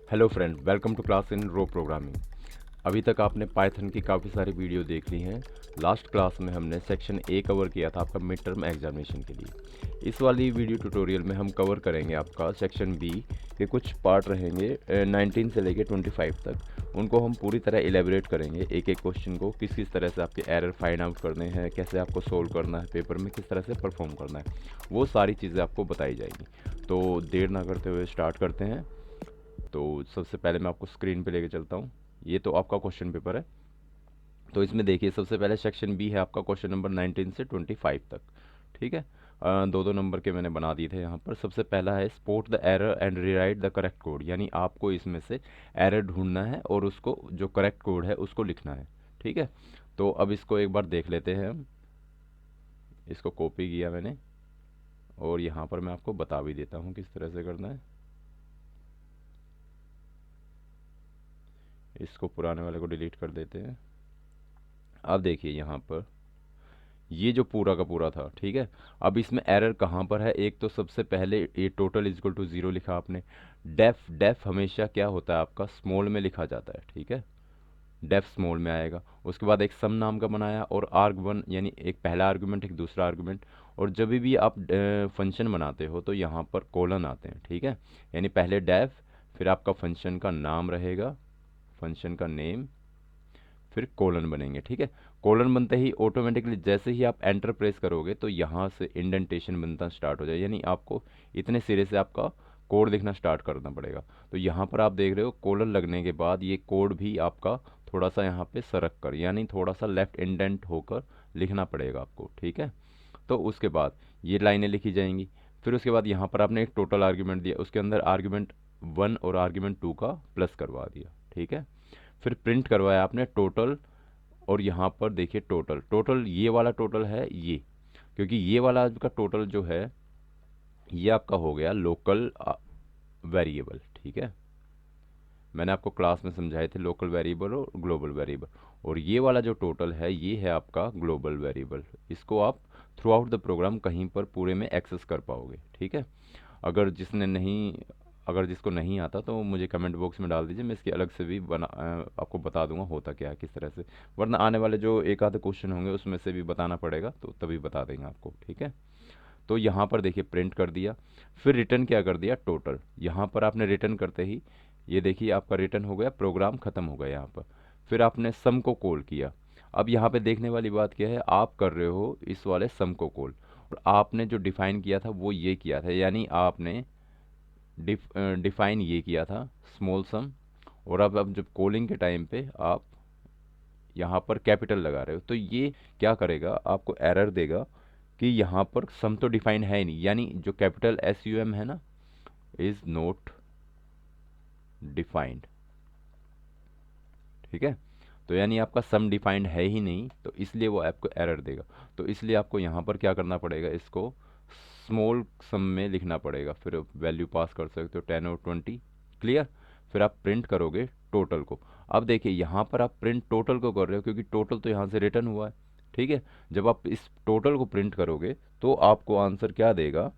Hello friend, welcome to class in row programming. अभी तक आपने पाइथन की काफ़ी सारी वीडियो देख ली हैं। लास्ट क्लास में हमने सेक्शन ए कवर किया था आपका मिड टर्म एग्जामिनेशन के लिए। इस वाली वीडियो ट्यूटोरियल में हम कवर करेंगे आपका सेक्शन बी के कुछ पार्ट रहेंगे 19 से लेके 25 तक। उनको हम पूरी तरह इलेबोरेट करेंगे, एक एक क्वेश्चन को किस किस तरह से आपके एरर फाइंड आउट करने हैं, कैसे आपको सोल्व करना है, पेपर में किस तरह से परफॉर्म करना है, वो सारी चीज़ें आपको बताई जाएंगी। तो देर ना करते हुए स्टार्ट करते हैं। तो सबसे पहले मैं आपको स्क्रीन पे लेके चलता हूँ। ये तो आपका क्वेश्चन पेपर है। तो इसमें देखिए, सबसे पहले सेक्शन बी है आपका, क्वेश्चन नंबर 19 से 25 तक। ठीक है। दो दो नंबर के मैंने बना दिए थे यहाँ पर। सबसे पहला है spot the error and rewrite the correct code, यानी आपको इसमें से एरर ढूंढना है और उसको जो करेक्ट कोड है उसको लिखना है। ठीक है। तो अब इसको एक बार देख लेते हैं हम। इसको कॉपी किया मैंने और यहाँ पर मैं आपको बता भी देता हूँ किस तरह से करना है। इसको पुराने वाले को डिलीट कर देते हैं। अब देखिए यहाँ पर ये जो पूरा का पूरा था, ठीक है। अब इसमें एरर कहाँ पर है? एक तो सबसे पहले ये total is equal to zero लिखा आपने। डेफ डेफ हमेशा क्या होता है आपका, स्मॉल में लिखा जाता है। ठीक है। डेफ स्मॉल में आएगा। उसके बाद एक सम नाम का बनाया और आर्ग वन, यानी एक पहला आर्गुमेंट एक दूसरा आर्गुमेंट। और जब भी आप फंक्शन बनाते हो तो यहाँ पर कोलन आते हैं। ठीक है। यानी पहले डेफ, फिर आपका फंक्शन का नाम रहेगा, फंक्शन का नेम, फिर कोलन बनेंगे। ठीक है। कोलन बनते ही ऑटोमेटिकली जैसे ही आप एंटर प्रेस करोगे तो यहाँ से इंडेंटेशन बनना स्टार्ट हो जाए, यानी आपको इतने सिरे से आपका कोड लिखना स्टार्ट करना पड़ेगा। तो यहाँ पर आप देख रहे हो कोलन लगने के बाद ये कोड भी आपका थोड़ा सा यहाँ पे सरक कर, यानी थोड़ा सा लेफ्ट इंडेंट होकर लिखना पड़ेगा आपको। ठीक है। तो उसके बाद ये लाइनें लिखी जाएंगी। फिर उसके बाद यहाँ पर आपने एक टोटल आर्ग्यूमेंट दिया, उसके अंदर आर्ग्यूमेंट वन और आर्ग्यूमेंट टू का प्लस करवा दिया। ठीक है। फिर प्रिंट करवाया आपने टोटल। और यहाँ पर देखिए टोटल, टोटल ये वाला टोटल है ये, क्योंकि ये वाला का टोटल जो है ये आपका हो गया लोकल वेरिएबल। ठीक है। मैंने आपको क्लास में समझाए थे लोकल वेरिएबल और ग्लोबल वेरिएबल। और ये वाला जो टोटल है ये है आपका ग्लोबल वेरिएबल। इसको आप थ्रू आउट द प्रोग्राम कहीं पर पूरे में एक्सेस कर पाओगे। ठीक है। अगर जिसने नहीं अगर जिसको नहीं आता तो मुझे कमेंट बॉक्स में डाल दीजिए, मैं इसकी अलग से भी आपको बता दूंगा होता क्या है किस तरह से। वरना आने वाले जो एक आधे क्वेश्चन होंगे उसमें से भी बताना पड़ेगा, तो तभी बता देंगे आपको। ठीक है। तो यहाँ पर देखिए प्रिंट कर दिया। फिर रिटर्न क्या कर दिया, टोटल। यहाँ पर आपने रिटर्न करते ही ये देखिए आपका रिटर्न हो गया, प्रोग्राम ख़त्म हो गया यहाँ पर। फिर आपने सम को कॉल किया। अब यहाँ पे देखने वाली बात क्या है, आप कर रहे हो इस वाले सम को कॉल, और आपने जो डिफाइन किया था वो ये किया था, यानी आपने डिफाइन ये किया था स्मॉल सम। और अब जब कॉलिंग के टाइम पे आप यहाँ पर कैपिटल लगा रहे हो तो ये क्या करेगा, आपको एरर देगा कि यहाँ पर सम तो डिफाइन है ही नहीं, यानी जो कैपिटल एस यू एम है ना, इज नॉट डिफाइंड। ठीक है। तो यानी आपका सम डिफाइंड है ही नहीं, तो इसलिए वो आपको एरर देगा। तो इसलिए आपको यहाँ पर क्या करना पड़ेगा, इसको स्मॉल सम में लिखना पड़ेगा। फिर वैल्यू पास कर सकते हो 10 और 20। क्लियर। फिर आप प्रिंट करोगे टोटल को। अब देखिए यहाँ पर आप प्रिंट टोटल को कर रहे हो क्योंकि टोटल तो यहाँ से रिटर्न हुआ है। ठीक है। जब आप इस टोटल को प्रिंट करोगे तो आपको आंसर क्या देगा,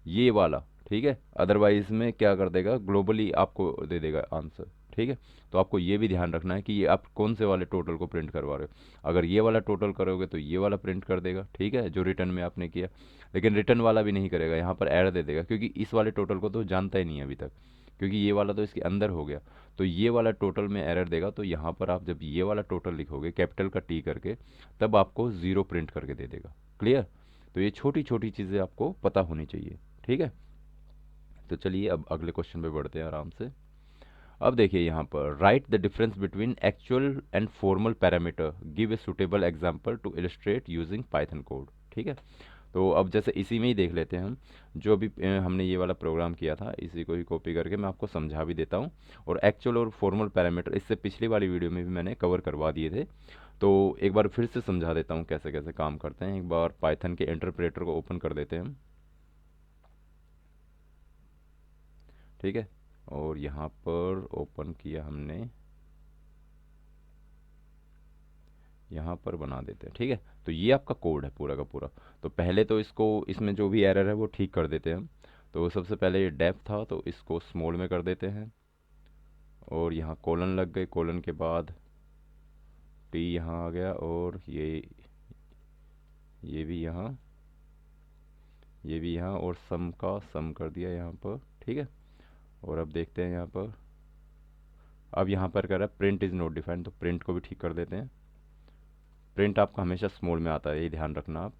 ये वाला। ठीक है। अदरवाइज में क्या कर देगा, ग्लोबली आपको दे देगा आंसर। ठीक है। तो आपको ये भी ध्यान रखना है कि ये आप कौन से वाले टोटल को प्रिंट करवा रहे हो। अगर ये वाला टोटल करोगे तो ये वाला प्रिंट कर देगा। ठीक है, जो रिटर्न में आपने किया। लेकिन रिटर्न वाला भी नहीं करेगा, यहाँ पर एरर दे देगा, क्योंकि इस वाले टोटल को तो जानता ही नहीं है अभी तक, क्योंकि ये वाला तो इसके अंदर हो गया। तो ये वाला टोटल में एरर देगा। तो यहाँ पर आप जब ये वाला टोटल लिखोगे कैपिटल का टी करके, तब आपको ज़ीरो प्रिंट करके दे देगा। क्लियर। तो ये छोटी छोटी चीज़ें आपको पता होनी चाहिए। ठीक है। तो चलिए अब अगले क्वेश्चन पे बढ़ते हैं आराम से। अब देखिए यहाँ पर write the difference between actual and formal parameter, give a suitable example to illustrate using Python code. ठीक है। तो अब जैसे इसी में ही देख लेते हैं हम, जो भी हमने ये वाला प्रोग्राम किया था इसी को ही कॉपी करके मैं आपको समझा भी देता हूँ। और एक्चुअल और फॉर्मल पैरामीटर इससे पिछली वाली वीडियो में भी मैंने कवर करवा दिए थे। तो एक बार फिर से समझा देता हूँ कैसे कैसे काम करते हैं। एक बार पाइथन के इंटरप्रेटर को ओपन कर देते हैं हम। ठीक है। और यहाँ पर ओपन किया हमने, यहाँ पर बना देते हैं। ठीक है। तो ये आपका कोड है पूरा का पूरा। तो पहले तो इसको, इसमें जो भी एरर है वो ठीक कर देते हैं हम। तो सबसे पहले ये डेफ था तो इसको स्मॉल में कर देते हैं। और यहाँ कोलन लग गए, कोलन के बाद टी यहाँ आ गया, और ये भी यहाँ, ये भी यहाँ, और सम का सम कर दिया यहाँ पर, ठीक है। और अब देखते हैं यहाँ पर, अब यहाँ पर कह रहा है प्रिंट इज़ नॉट डिफाइंड, तो प्रिंट को भी ठीक कर देते हैं। प्रिंट आपका हमेशा स्मॉल में आता है, ये ध्यान रखना आप।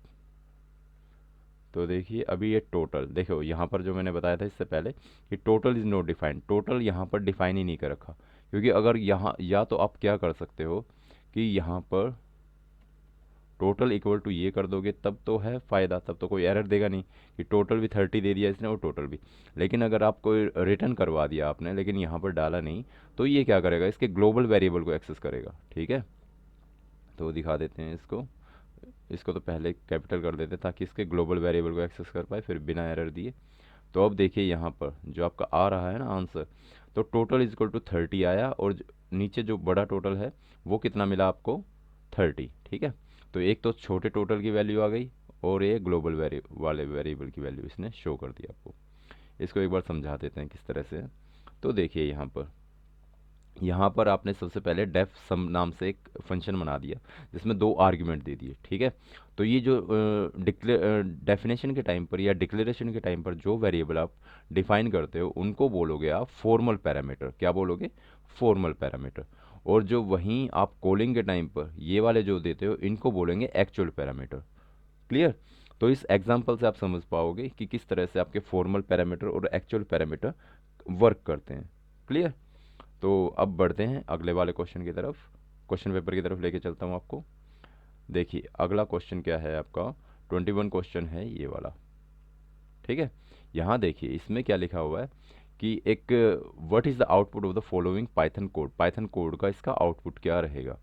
तो देखिए अभी ये टोटल देखो, यहाँ पर जो मैंने बताया था इससे पहले कि total is not defined, total यहाँ पर डिफाइन ही नहीं कर रखा, क्योंकि अगर यहाँ, या तो आप क्या कर सकते हो कि यहाँ पर टोटल इक्वल टू ये कर दोगे, तब तो है फ़ायदा, तब तो कोई एरर देगा नहीं कि टोटल भी 30 दे दिया इसने और टोटल भी। लेकिन अगर आपको रिटर्न करवा दिया आपने लेकिन यहाँ पर डाला नहीं, तो ये क्या करेगा, इसके ग्लोबल वेरिएबल को एक्सेस करेगा, ठीक है। तो दिखा देते हैं इसको, इसको तो पहले कैपिटल कर देते ताकि इसके ग्लोबल वेरिएबल को एक्सेस कर पाए फिर बिना एरर दिए। तो अब देखिए यहाँ पर जो आपका आ रहा है ना आंसर, तो टोटल इज इक्वल टू 30 आया, और नीचे जो बड़ा टोटल है वो कितना मिला आपको, 30, ठीक है। तो एक तो छोटे टोटल की वैल्यू आ गई, और ये ग्लोबल वाले वेरिएबल की वैल्यू इसने शो कर दी आपको। इसको एक बार समझा देते हैं किस तरह से है। तो देखिए यहाँ पर आपने सबसे पहले डेफ सम नाम से एक फंक्शन बना दिया जिसमें 2 आर्ग्यूमेंट दे दिए, ठीक है। तो ये जो डेफिनेशन के टाइम पर या डिक्लेरेशन के टाइम पर जो वेरिएबल आप डिफाइन करते हो उनको बोलोगे आप फॉर्मल पैरामीटर। क्या बोलोगे, फॉर्मल पैरामीटर। और जो वहीं आप कॉलिंग के टाइम पर ये वाले जो देते हो इनको बोलेंगे एक्चुअल पैरामीटर। क्लियर। तो इस एग्जांपल से आप समझ पाओगे कि किस तरह से आपके फॉर्मल पैरामीटर और एक्चुअल पैरामीटर वर्क करते हैं। क्लियर। तो अब बढ़ते हैं अगले वाले क्वेश्चन की तरफ, क्वेश्चन पेपर की तरफ लेके चलता हूँ आपको। देखिए अगला क्वेश्चन क्या है आपका, 21 क्वेश्चन है ये वाला, ठीक है। यहाँ देखिए इसमें क्या लिखा हुआ है कि एक what is the output of the following Python code, Python code का इसका आउटपुट क्या रहेगा।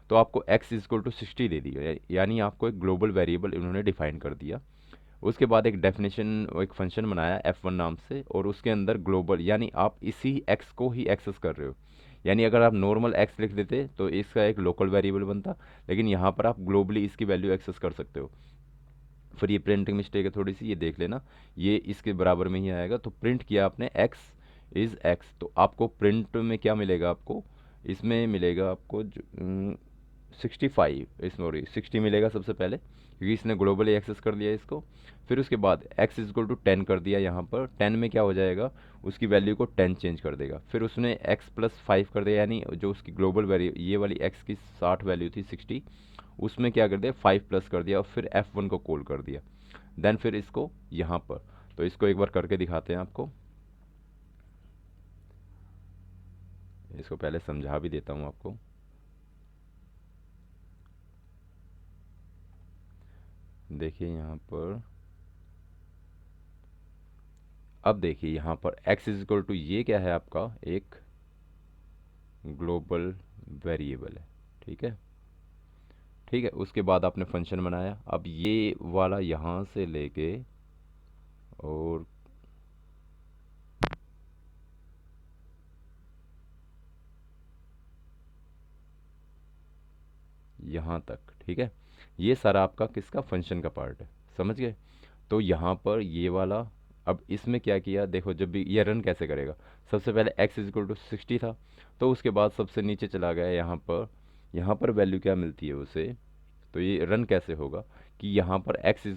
तो आपको x इज इक्वल टू 60 दे दिया, यानी आपको एक ग्लोबल वेरिएबल इन्होंने डिफाइन कर दिया। उसके बाद एक डेफिनेशन, एक फंक्शन बनाया f1 नाम से, और उसके अंदर ग्लोबल, यानी आप इसी x को ही एक्सेस कर रहे हो। यानी अगर आप नॉर्मल x लिख देते तो इसका एक लोकल वेरिएबल बनता, लेकिन यहाँ पर आप ग्लोबली इसकी वैल्यू एक्सेस कर सकते हो। फिर ये प्रिंटिंग मिस्टेक है थोड़ी सी, ये देख लेना, ये इसके बराबर में ही आएगा। तो प्रिंट किया आपने x इज़ x, तो आपको प्रिंट में क्या मिलेगा, आपको इसमें मिलेगा आपको 65, सॉरी 60 मिलेगा सबसे पहले, क्योंकि इसने ग्लोबली एक्सेस कर लिया इसको। फिर उसके बाद x इज इक्वल टू 10 कर दिया, यहाँ पर 10 में क्या हो जाएगा, उसकी वैल्यू को 10 चेंज कर देगा। फिर उसने x प्लस 5 कर दिया, यानी जो उसकी ग्लोबल वैल्यू, ये वाली x की 60 वैल्यू थी 60, उसमें क्या कर दिया 5 प्लस कर दिया, और फिर f1 को कॉल कर दिया। देन फिर इसको यहाँ पर, तो इसको एक बार करके दिखाते हैं आपको, इसको पहले समझा भी देता हूँ आपको। देखिए यहाँ पर, अब देखिए यहाँ पर x इज इक्वल टू, ये क्या है आपका एक ग्लोबल वेरिएबल है, ठीक है। ठीक है, उसके बाद आपने फंक्शन बनाया, अब ये वाला यहाँ से लेके और यहाँ तक, ठीक है। ये सारा आपका किसका, फंक्शन का पार्ट है, समझ गए। तो यहाँ पर ये वाला, अब इसमें क्या किया देखो, जब भी ये रन कैसे करेगा, सबसे पहले x इज इक्वल टू 60 था, तो उसके बाद सबसे नीचे चला गया यहाँ पर वैल्यू क्या मिलती है उसे। तो ये रन कैसे होगा कि यहाँ पर x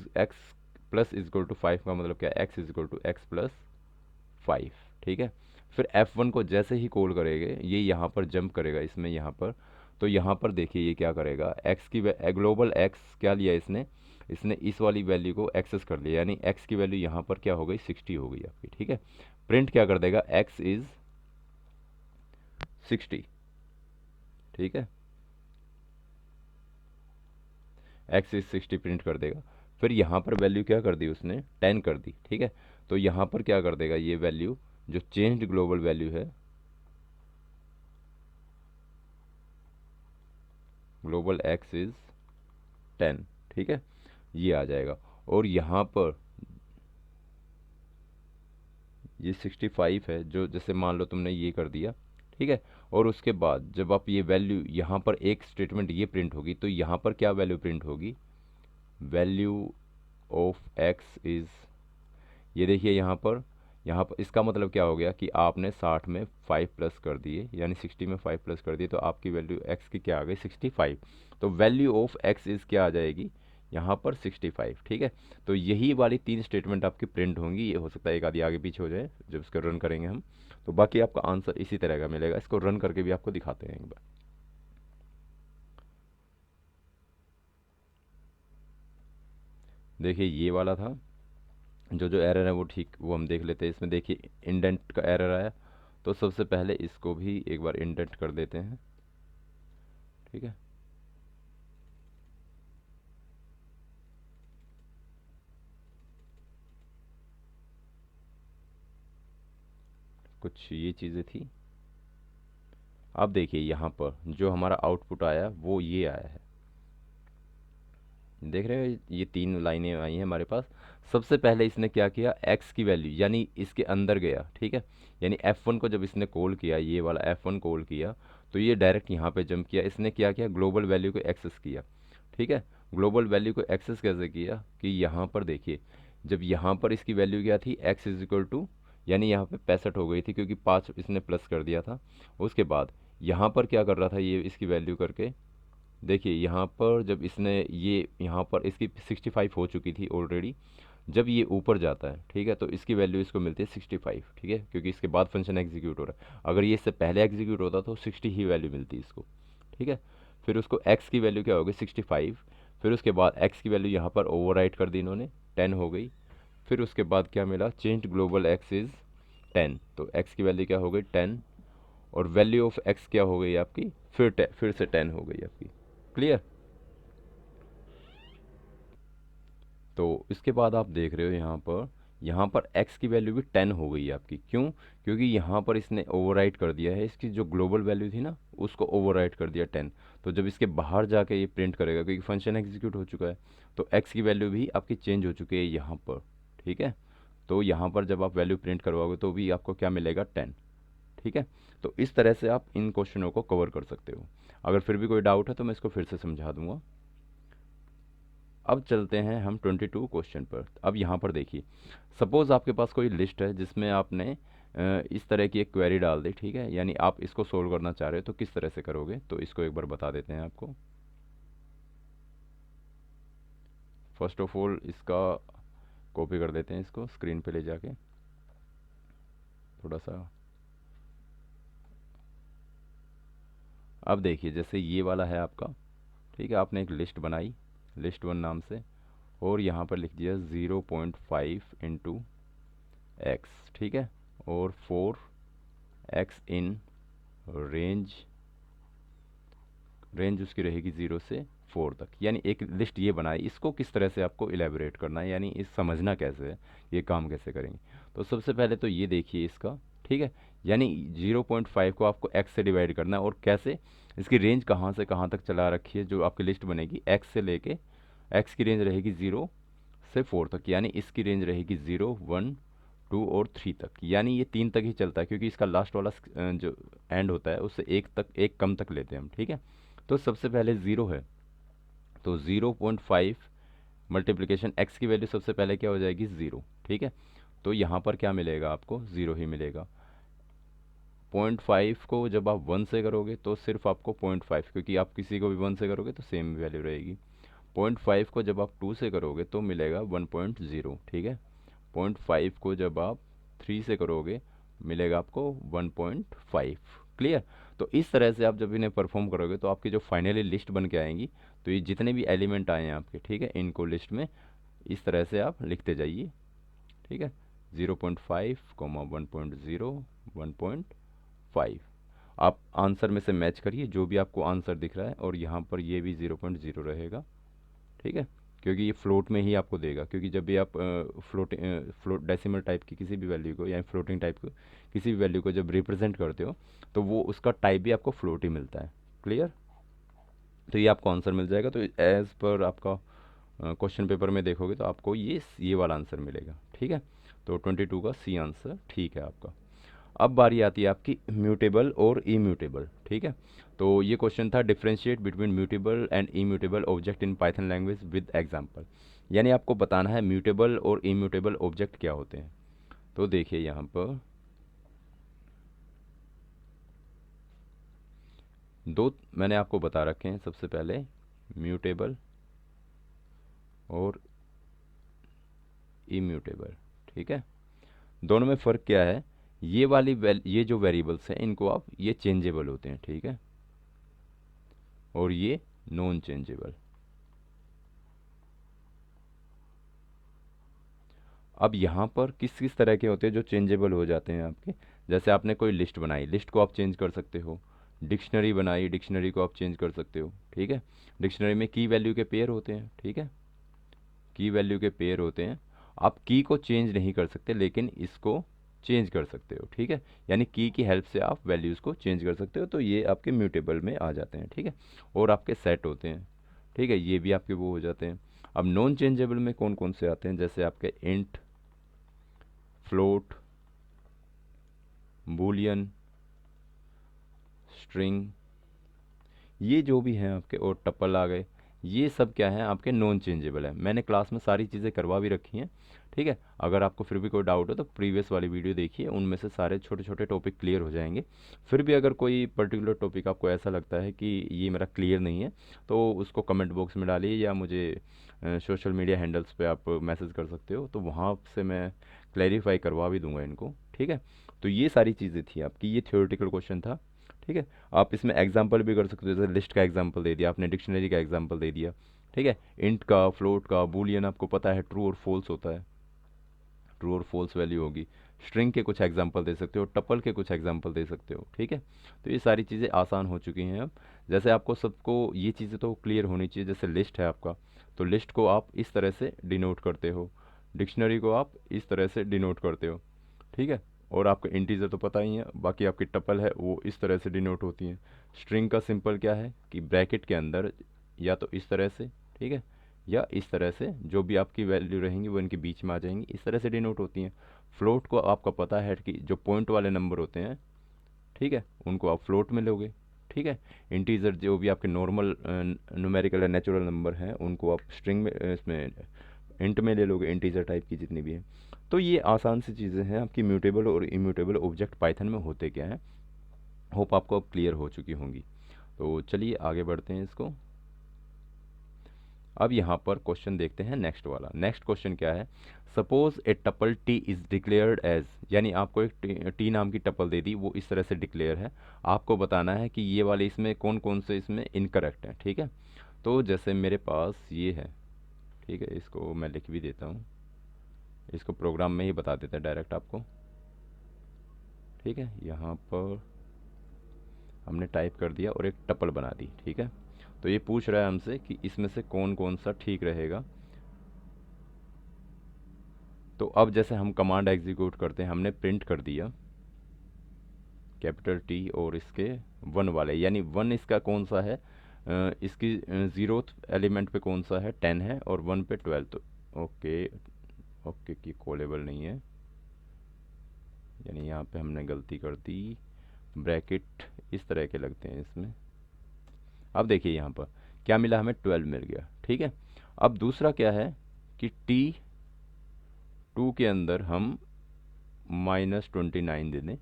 plus is equal to 5 का मतलब क्या है, x is equal to x plus 5, ठीक है। फिर f1 को जैसे ही कॉल करेंगे ये यहाँ पर जंप करेगा इसमें, यहाँ पर। तो यहाँ पर देखिए ये क्या करेगा, x की ग्लोबल x क्या लिया इसने, इसने इस वाली वैल्यू को एक्सेस कर लिया, यानी x की वैल्यू यहाँ पर क्या हो गई, 60 हो गई आपकी, ठीक है। प्रिंट क्या कर देगा, x इज 60, ठीक है, x इज 60 प्रिंट कर देगा। फिर यहाँ पर वैल्यू क्या कर दी उसने, 10 कर दी, ठीक है। तो यहाँ पर क्या कर देगा, ये वैल्यू जो चेंज्ड ग्लोबल वैल्यू है, ग्लोबल x इज 10, ठीक है, ये आ जाएगा। और यहाँ पर ये 65 है, जो जैसे मान लो तुमने ये कर दिया, ठीक है। और उसके बाद जब आप ये वैल्यू यहाँ पर एक स्टेटमेंट ये प्रिंट होगी, तो यहाँ पर क्या वैल्यू प्रिंट होगी, वैल्यू ऑफ x इज, ये देखिए यहाँ पर यहाँ पर इसका मतलब क्या हो गया कि आपने 60 में 5 प्लस कर दिए, यानी 60 में 5 प्लस कर दिए, तो आपकी वैल्यू एक्स की क्या आ गई 65। तो वैल्यू ऑफ एक्स इज़ क्या आ जाएगी यहाँ पर 65। ठीक है, तो यही वाली 3 स्टेटमेंट आपकी प्रिंट होंगी। ये हो सकता है एक आधी आगे पीछे हो जाए जब इसको रन करेंगे हम, तो बाकी आपका आंसर इसी तरह का मिलेगा। इसको रन करके भी आपको दिखाते हैं एक बार। देखिए ये वाला था, जो जो एरर है वो ठीक वो हम देख लेते हैं। इसमें देखिए इंडेंट का एरर आया, तो सबसे पहले इसको भी एक बार इंडेंट कर देते हैं। ठीक है, कुछ ये चीज़ें थी। अब देखिए यहाँ पर जो हमारा आउटपुट आया वो ये आया है, देख रहे हो ये 3 लाइनें आई हैं हमारे पास। सबसे पहले इसने क्या किया, एक्स की वैल्यू यानी इसके अंदर गया। ठीक है, यानी F1 को जब इसने कॉल किया, ये वाला F1 कॉल किया, तो ये डायरेक्ट यहाँ पे जंप किया। इसने क्या किया, ग्लोबल वैल्यू को एक्सेस किया। ठीक है, ग्लोबल वैल्यू को एक्सेस कैसे किया कि यहाँ पर देखिए, जब यहाँ पर इसकी वैल्यू क्या थी, एक्स इज इक्वल टू, यानी यहाँ पे 65 हो गई थी क्योंकि 5 इसने प्लस कर दिया था। उसके बाद यहाँ पर क्या कर रहा था, ये इसकी वैल्यू करके देखिए यहाँ पर जब इसने ये यहाँ पर इसकी 65 हो चुकी थी ऑलरेडी। जब ये ऊपर जाता है, ठीक है, तो इसकी वैल्यू इसको मिलती है 65। ठीक है, क्योंकि इसके बाद फंक्शन एग्जीक्यूट हो रहा है। अगर ये इससे पहले एग्जीक्यूट होता तो 60 ही वैल्यू मिलती इसको। ठीक है, फिर उसको एक्स की वैल्यू क्या हो गई 65। फिर उसके बाद एक्स की वैल्यू यहाँ पर ओवर कर दी इन्होंने, 10 हो गई। फिर उसके बाद क्या मिला, चेंज ग्लोबल एक्स इज़ 10, तो एक्स की वैल्यू क्या हो गई 10, और वैल्यू ऑफ एक्स क्या हो गई आपकी, फिर से 10 हो गई आपकी। क्लियर। तो इसके बाद आप देख रहे हो यहाँ पर x की वैल्यू भी 10 हो गई है आपकी। क्यों, क्योंकि यहाँ पर इसने ओवरराइट कर दिया है, इसकी जो ग्लोबल वैल्यू थी ना उसको ओवरराइट कर दिया 10। तो जब इसके बाहर जाके ये प्रिंट करेगा, क्योंकि फंक्शन एग्जीक्यूट हो चुका है, तो x की वैल्यू भी आपकी चेंज हो चुकी है यहाँ पर। ठीक है, तो यहाँ पर जब आप वैल्यू प्रिंट करवाओगे तो भी आपको क्या मिलेगा 10। ठीक है, तो इस तरह से आप इन क्वेश्चनों को कवर कर सकते हो। अगर फिर भी कोई डाउट है तो मैं इसको फिर से समझा दूंगा। अब चलते हैं हम 22 क्वेश्चन पर। अब यहाँ पर देखिए, सपोज़ आपके पास कोई लिस्ट है जिसमें आपने इस तरह की एक क्वेरी डाल दी। ठीक है, यानी आप इसको सोल्व करना चाह रहे हो, तो किस तरह से करोगे, तो इसको एक बार बता देते हैं आपको। फर्स्ट ऑफ ऑल इसका कॉपी कर देते हैं, इसको स्क्रीन पे ले जाके थोड़ा सा। अब देखिए जैसे ये वाला है आपका, ठीक है, आपने एक लिस्ट बनाई लिस्ट 1 नाम से, और यहाँ पर लिख दिया 0.5 इंटू एक्स। ठीक है, और 4x इन रेंज, रेंज उसकी रहेगी 0 से 4 तक। यानी एक लिस्ट ये बनाई, इसको किस तरह से आपको इलेबोरेट करना है, यानी इस समझना कैसे है, ये काम कैसे करेंगे। तो सबसे पहले तो ये देखिए इसका, ठीक है, यानी 0.5 को आपको x से डिवाइड करना है, और कैसे, इसकी रेंज कहाँ से कहाँ तक चला रखी है, जो आपकी लिस्ट बनेगी x से लेके, x की रेंज रहेगी 0 से 4 तक, यानी इसकी रेंज रहेगी 0, 1, 2 और 3 तक। यानी ये 3 तक ही चलता है, क्योंकि इसका लास्ट वाला जो एंड होता है उससे एक कम तक लेते हैं हम। ठीक है, तो सबसे पहले ज़ीरो है, तो 0.5 मल्टीप्लिकेशन एक्स की वैल्यू सबसे पहले क्या हो जाएगी 0। ठीक है, तो यहाँ पर क्या मिलेगा आपको, 0 ही मिलेगा। 0.5 को जब आप 1 से करोगे तो सिर्फ आपको 0.5, क्योंकि आप किसी को भी 1 से करोगे तो सेम वैल्यू रहेगी। 0.5 को जब आप 2 से करोगे तो मिलेगा 1.0। ठीक है, 0.5 को जब आप 3 से करोगे मिलेगा आपको 1.5। क्लियर। तो इस तरह से आप जब इन्हें परफॉर्म करोगे तो आपकी जो फाइनली लिस्ट बन के आएंगी, तो ये जितने भी एलिमेंट आए हैं आपके, ठीक है, इनको लिस्ट में इस तरह से आप लिखते जाइए। ठीक है, 0.5, 1.0, 1.5। आप आंसर में से मैच करिए जो भी आपको आंसर दिख रहा है, और यहाँ पर ये भी 0.0 रहेगा। ठीक है, क्योंकि ये फ्लोट में ही आपको देगा, क्योंकि जब भी आप फ्लोट डेसिमल टाइप की किसी भी वैल्यू को या फ्लोटिंग टाइप को किसी भी वैल्यू को जब रिप्रेजेंट करते हो, तो वो उसका टाइप भी आपको फ्लोट ही मिलता है। क्लियर। तो ये आपको आंसर मिल जाएगा। तो एज पर आपका क्वेश्चन पेपर में देखोगे तो आपको ये वाला आंसर मिलेगा। ठीक है, तो 22 का सी आंसर ठीक है आपका। अब बारी आती है आपकी म्यूटेबल और इम्यूटेबल। ठीक है, तो ये क्वेश्चन था differentiate between mutable and immutable object in Python language with example. यानी आपको बताना है म्यूटेबल और इम्यूटेबल ऑब्जेक्ट क्या होते हैं। तो देखिए यहाँ पर दो मैंने आपको बता रखे हैं, सबसे पहले म्यूटेबल और इम्यूटेबल। ठीक है, दोनों में फ़र्क क्या है, ये जो वेरिएबल्स हैं इनको आप, ये चेंजेबल होते हैं, ठीक है, और ये नॉन चेंजेबल। अब यहाँ पर किस किस तरह के होते हैं जो चेंजेबल हो जाते हैं आपके, जैसे आपने कोई लिस्ट बनाई, लिस्ट को आप चेंज कर सकते हो। डिक्शनरी बनाई, डिक्शनरी को आप चेंज कर सकते हो। ठीक है, डिक्शनरी में की वैल्यू के पेयर होते हैं। ठीक है, की वैल्यू के पेयर होते हैं। आप की को चेंज नहीं कर सकते, लेकिन इसको चेंज कर सकते हो। ठीक है, यानी की हेल्प से आप वैल्यूज़ को चेंज कर सकते हो, तो ये आपके म्यूटेबल में आ जाते हैं। ठीक है, और आपके सेट होते हैं। ठीक है, ये भी आपके वो हो जाते हैं। अब नॉन चेंजेबल में कौन कौन से आते हैं, जैसे आपके इंट, फ्लोट, बूलियन, स्ट्रिंग, ये जो भी हैं आपके, और टपल आ गए, ये सब क्या है आपके नॉन चेंजेबल है। मैंने क्लास में सारी चीज़ें करवा भी रखी हैं। ठीक है, अगर आपको फिर भी कोई डाउट हो तो प्रीवियस वाली वीडियो देखिए, उनमें से सारे छोटे छोटे टॉपिक क्लियर हो जाएंगे। फिर भी अगर कोई पर्टिकुलर टॉपिक आपको ऐसा लगता है कि ये मेरा क्लियर नहीं है, तो उसको कमेंट बॉक्स में डालिए, या मुझे सोशल मीडिया हैंडल्स पे आप मैसेज कर सकते हो, तो वहाँ से मैं क्लैरिफाई करवा भी दूंगा इनको। ठीक है, तो ये सारी चीज़ें थी आपकी, ये थ्योरेटिकल क्वेश्चन था। ठीक है, आप इसमें एग्जाम्पल भी कर सकते हो, जैसे लिस्ट का एग्जाम्पल दे दिया आपने, डिक्शनरी का एग्जाम्पल दे दिया। ठीक है, इंट का, फ्लोट का, बूलियन आपको पता है ट्रू और फॉल्स होता है, ट्रू और फॉल्स वैल्यू होगी। स्ट्रिंग के कुछ एग्जाम्पल दे सकते हो, टपल के कुछ एग्जाम्पल दे सकते हो। ठीक है, तो ये सारी चीज़ें आसान हो चुकी हैं अब। जैसे आपको सबको ये चीज़ें तो क्लियर होनी चाहिए, जैसे लिस्ट है आपका, तो लिस्ट को आप इस तरह से डिनोट करते हो, डिक्शनरी को आप इस तरह से डिनोट करते हो। ठीक है, और आपका इंटीजर तो पता ही है, बाकी आपकी टपल है वो इस तरह से डिनोट होती है। स्ट्रिंग का सिंपल क्या है कि ब्रैकेट के अंदर या तो इस तरह से, ठीक है, या इस तरह से, जो भी आपकी वैल्यू रहेंगी वो इनके बीच में आ जाएंगी, इस तरह से डिनोट होती हैं। फ्लोट को आपका पता है कि जो पॉइंट वाले नंबर होते हैं, ठीक है, उनको आप फ्लोट में लोगे। ठीक है, इंटीजर जो भी आपके नॉर्मल न्यूमेरिकल या नेचुरल नंबर हैं उनको आप स्ट्रिंग में इसमें इंट में ले लोगे, इंटीजर टाइप की जितनी भी हैं। तो ये आसान सी चीज़ें हैं आपकी म्यूटेबल और इम्यूटेबल ऑब्जेक्ट पाइथन में होते क्या हैं। होप आपको अब क्लियर हो चुकी होंगी। तो चलिए आगे बढ़ते हैं इसको। अब यहाँ पर क्वेश्चन देखते हैं नेक्स्ट वाला। नेक्स्ट क्वेश्चन क्या है, suppose a tuple T is declared as, यानी आपको एक टी नाम की टपल दे दी, वो इस तरह से डिक्लेयर है। आपको बताना है कि ये वाले इसमें कौन कौन से इसमें इनकरेक्ट हैं। ठीक है, तो जैसे मेरे पास ये है, ठीक है, इसको मैं लिख भी देता हूँ, इसको प्रोग्राम में ही बता देता है डायरेक्ट आपको। ठीक है, यहाँ पर हमने टाइप कर दिया और एक टपल बना दी। ठीक है, तो ये पूछ रहा है हमसे कि इसमें से कौन कौन सा ठीक रहेगा। तो अब जैसे हम कमांड एग्जीक्यूट करते हैं, हमने प्रिंट कर दिया कैपिटल टी और इसके वन वाले, यानी वन इसका कौन सा है, इसकी ज़ीरोथ एलिमेंट पे कौन सा है, 10 है, और वन पे 12। तो ओके, ओके की कॉलेबल नहीं है, यानी यहाँ पे हमने गलती कर दी, ब्रैकेट इस तरह के लगते हैं इसमें। अब देखिए यहाँ पर क्या मिला, हमें 12 मिल गया। ठीक है, अब दूसरा क्या है कि T2 के अंदर हम -29 दे दें।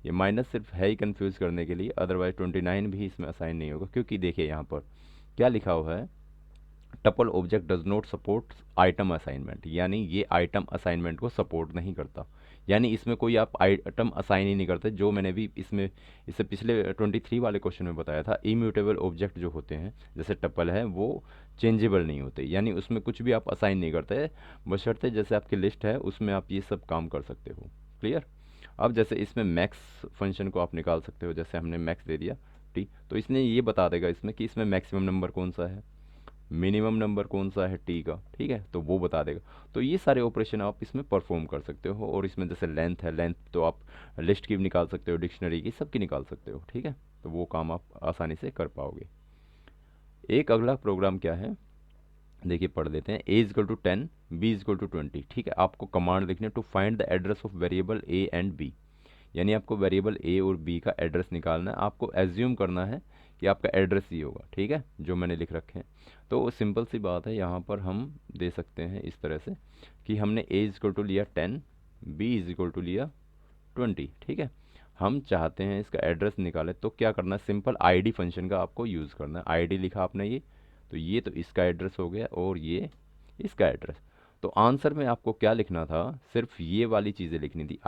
ये माइनस सिर्फ है ही कंफ्यूज करने के लिए, अदरवाइज 29 भी इसमें असाइन नहीं होगा, क्योंकि देखिए यहाँ पर क्या लिखा हुआ है, tuple object does not support item assignment, यानी ये आइटम असाइनमेंट को सपोर्ट नहीं करता। यानी इसमें कोई आप आइटम असाइन ही नहीं करते, जो मैंने भी इसमें इससे पिछले 23 वाले क्वेश्चन में बताया था। इम्यूटेबल ऑब्जेक्ट जो होते हैं जैसे टपल है, वो चेंजेबल नहीं होते, यानी उसमें कुछ भी आप असाइन नहीं करते, बशर्ते जैसे आपकी लिस्ट है उसमें आप ये सब काम कर सकते हो। क्लियर। अब जैसे इसमें मैक्स फंक्शन को आप निकाल सकते हो, जैसे हमने मैक्स दे दिया टी, तो इसने ये बता देगा इसमें कि इसमें मैक्सिमम नंबर कौन सा है, मिनिमम नंबर कौन सा है टी का। ठीक है, तो वो बता देगा। तो ये सारे ऑपरेशन आप इसमें परफॉर्म कर सकते हो, और इसमें जैसे लेंथ है, लेंथ तो आप लिस्ट की भी निकाल सकते हो, डिक्शनरी की, सबकी निकाल सकते हो। ठीक है, तो वो काम आप आसानी से कर पाओगे। एक अगला प्रोग्राम क्या है, देखिए पढ़ देते हैं। A is equal to 10, B is equal to 20। ठीक है, आपको कमांड लिखनी है to find the address of variable A and B, यानी आपको वेरिएबल ए और बी का एड्रेस निकालना है। आपको एज्यूम करना है कि आपका एड्रेस ही होगा, ठीक है, जो मैंने लिख रखे हैं। तो सिंपल सी बात है, यहाँ पर हम दे सकते हैं इस तरह से कि हमने ए इजकल टू लिया 10, b इज इक्वल टू लिया 20, ठीक है। हम चाहते हैं इसका एड्रेस निकालें, तो क्या करना है, सिंपल id फंक्शन का आपको यूज़ करना है। id लिखा आपने ये, तो ये तो इसका एड्रेस हो गया और ये इसका एड्रेस। तो आंसर में आपको क्या लिखना था, सिर्फ ये वाली चीज़ें लिखनी थी,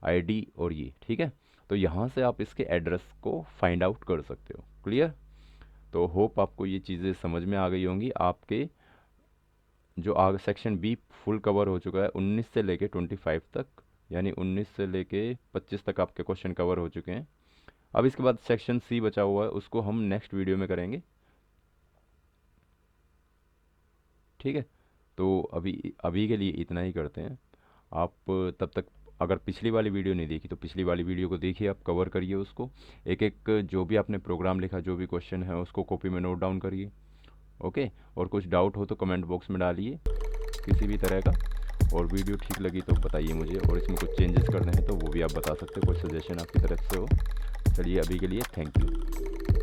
id और ये, ठीक है। तो यहाँ से आप इसके एड्रेस को फाइंड आउट कर सकते हो। क्लियर? तो होप आपको ये चीज़ें समझ में आ गई होंगी। आपके जो आगे सेक्शन बी फुल कवर हो चुका है 19 से लेके 25 तक, यानी 19 से लेके 25 तक आपके क्वेश्चन कवर हो चुके हैं। अब इसके बाद सेक्शन सी बचा हुआ है, उसको हम नेक्स्ट वीडियो में करेंगे, ठीक है। तो अभी अभी के लिए इतना ही करते हैं। आप तब तक अगर पिछली वाली वीडियो नहीं देखी तो पिछली वाली वीडियो को देखिए, आप कवर करिए उसको, एक एक जो भी आपने प्रोग्राम लिखा, जो भी क्वेश्चन है उसको कॉपी में नोट डाउन करिए, ओके। और कुछ डाउट हो तो कमेंट बॉक्स में डालिए किसी भी तरह का, और वीडियो ठीक लगी तो बताइए मुझे, और इसमें कुछ चेंजेस करने हैं तो वो भी आप बता सकते हो, कोई सजेशन आपकी तरफ से हो। चलिए अभी के लिए थैंक यू।